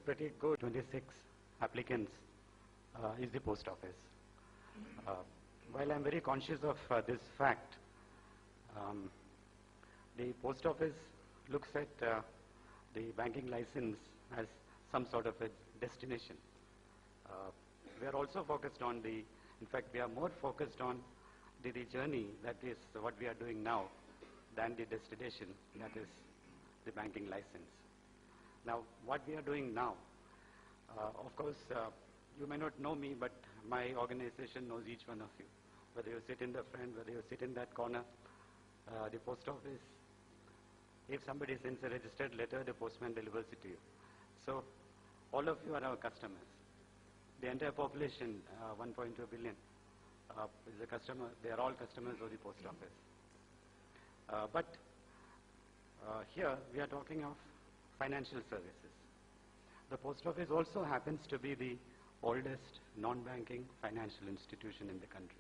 pretty good. 26 applicants is the post office. While I'm very conscious of this fact, the post office looks at the banking license as some sort of a destination. We are also focused on in fact, we are more focused on the journey, that is what we are doing now, than the destination, that is the banking license. Now, what we are doing now, of course, you may not know me, but my organization knows each one of you. Whether you sit in the front, whether you sit in that corner, the post office, if somebody sends a registered letter, the postman delivers it to you. So, all of you are our customers. The entire population, 1.2 billion, is a customer. They are all customers of the post office. But here we are talking of financial services. The post office also happens to be the oldest non-banking financial institution in the country.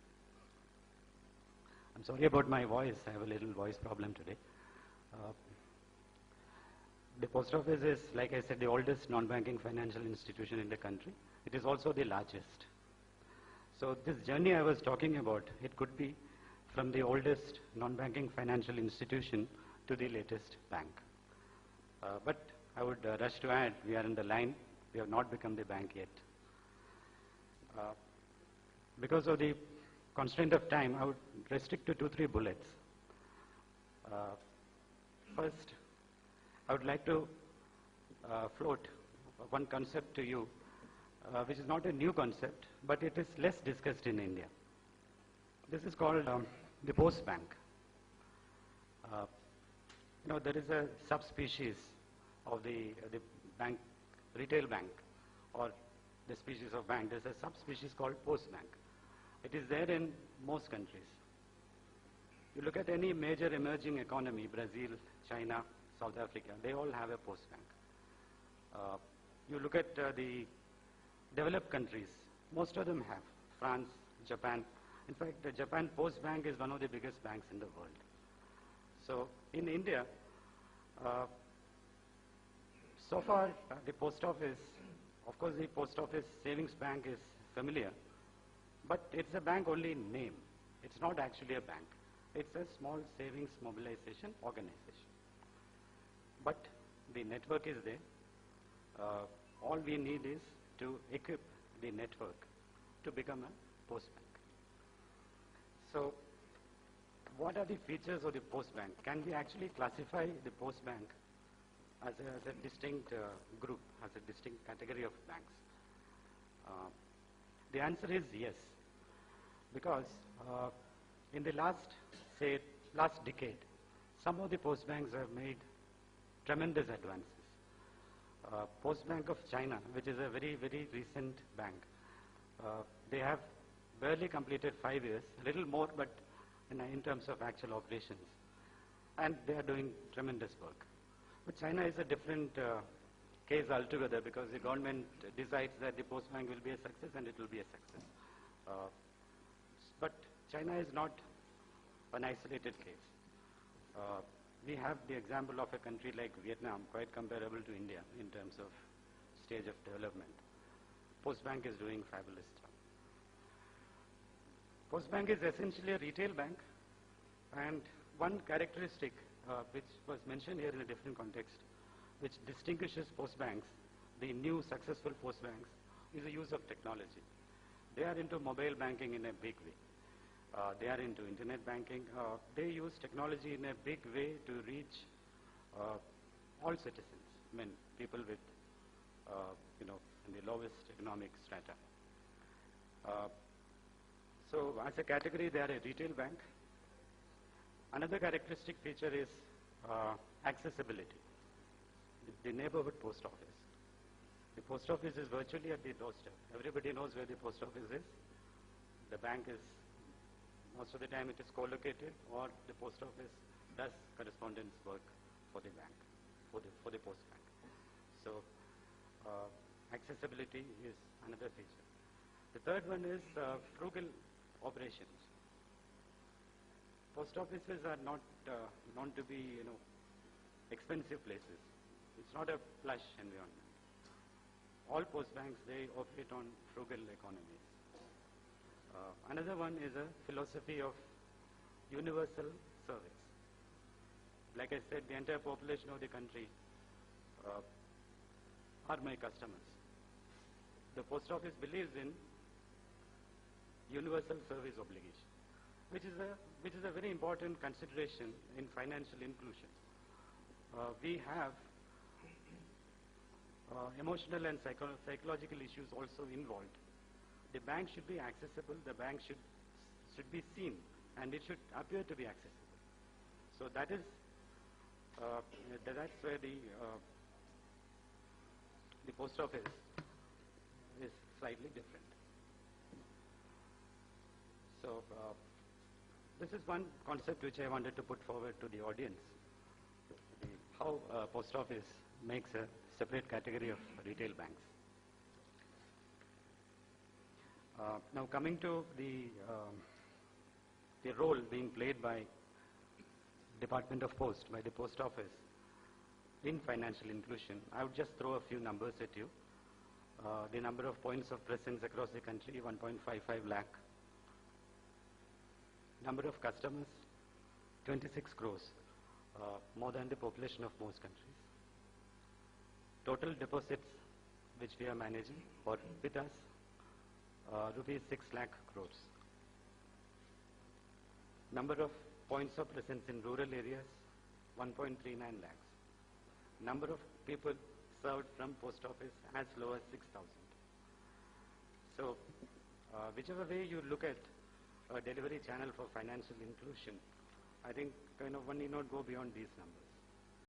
I'm sorry about my voice. I have a little voice problem today. The post office is, like I said, the oldest non-banking financial institution in the country. It is also the largest. So this journey I was talking about, it could be from the oldest non-banking financial institution to the latest bank. But I would rush to add, we are in the line. We have not become the bank yet. Because of the constraint of time, I would restrict to 2-3 bullets. First, I would like to float one concept to you, which is not a new concept, but it is less discussed in India. This is called the post bank. There is a subspecies of the bank, retail bank, or the species of bank. There's a subspecies called post bank. It is there in most countries. You look at any major emerging economy, Brazil, China, South Africa, they all have a post bank. You look at the developed countries, most of them have. France, Japan. In fact, the Japan Post Bank is one of the biggest banks in the world. So in India, so far the post office, of course the post office savings bank is familiar, but it's a bank only in name. It's not actually a bank. It's a small savings mobilization organization. But the network is there. All we need is to equip the network to become a post bank. So what are the features of the post bank? Can we actually classify the post bank as a distinct group, as a distinct category of banks? The answer is yes, because in the last decade, some of the post banks have made tremendous advances. Post Bank of China, which is a very, very recent bank, they have barely completed 5 years, a little more, but in terms of actual operations. And they are doing tremendous work. But China is a different case altogether, because the government decides that the post bank will be a success and it will be a success. But China is not an isolated case. We have the example of a country like Vietnam, quite comparable to India in terms of stage of development. Post Bank is doing fabulous job. Post Bank is essentially a retail bank, and one characteristic which was mentioned here in a different context, which distinguishes post banks, the new successful post banks, is the use of technology. They are into mobile banking in a big way. They are into internet banking. They use technology in a big way to reach all citizens, people with, in the lowest economic strata. So as a category, they are a retail bank. Another characteristic feature is accessibility. The neighborhood post office. The post office is virtually at the doorstep. Everybody knows where the post office is. The bank is, most of the time it is co-located, or the post office does correspondence work for the bank, for the post bank. So accessibility is another feature. The third one is frugal operations. Post offices are not known to be, expensive places. It's not a plush environment. all post banks, they operate on frugal economies. Another one is a philosophy of universal service. Like I said, the entire population of the country are my customers. The post office believes in universal service obligation, which is a very important consideration in financial inclusion. We have emotional and psychological issues also involved. The bank should be accessible, the bank should be seen, and it should appear to be accessible. So that's where the post office is slightly different. So this is one concept which I wanted to put forward to the audience, how post office makes a separate category of retail banks. Now coming to the role being played by Department of Post, by the Post Office in financial inclusion, I would just throw a few numbers at you. The number of points of presence across the country, 1.55 lakh. Number of customers, 26 crores, more than the population of most countries. Total deposits which we are managing or with us, rupees 6 lakh crores. Number of points of presence in rural areas, 1.39 lakhs. Number of people served from post office as low as 6,000. So whichever way you look at a delivery channel for financial inclusion, I think one need not go beyond these numbers.